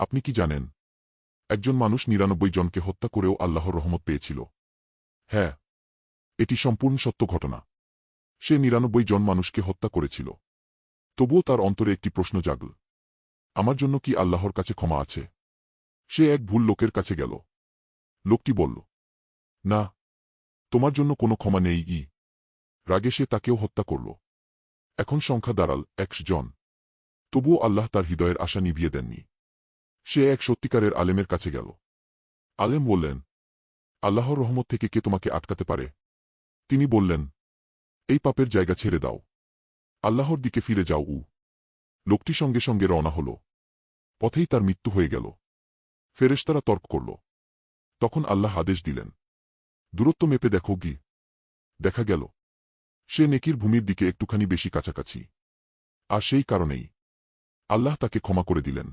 আপনি কি জানেন, একজন মানুষ ৯৯ জনকে হত্যা করেও আল্লাহর রহমত পেয়েছিল? হ্যাঁ, এটি সম্পূর্ণ সত্য ঘটনা। সে ৯৯ জন মানুষকে হত্যা করেছিল। তবুও তার অন্তরে একটি প্রশ্ন জাগল, আমার জন্য কি আল্লাহর কাছে ক্ষমা আছে? সে এক ভুল লোকের কাছে গেল। লোকটি বলল, না, তোমার জন্য কোনো ক্ষমা নেই। রাগে সে তাকেও হত্যা করল। এখন সংখ্যা দাঁড়াল ১০০ জন। তবুও আল্লাহ তার হৃদয়ের আশা নিভিয়ে দেননি। সে এক সত্যিকারের আলেমের কাছে গেল। আলেম বললেন, আল্লাহর রহমত থেকে কে তোমাকে আটকাতে পারে? তিনি বললেন, এই পাপের জায়গা ছেড়ে দাও, আল্লাহর দিকে ফিরে যাও। লোকটি সঙ্গে সঙ্গে রওনা হল। পথেই তার মৃত্যু হয়ে গেল। ফেরেশতারা তর্ক করল। তখন আল্লাহ আদেশ দিলেন, দূরত্ব মেপে দেখো। দেখা গেল সে নেকির ভূমির দিকে একটুখানি বেশি কাছাকাছি। আর সেই কারণেই আল্লাহ তাকে ক্ষমা করে দিলেন।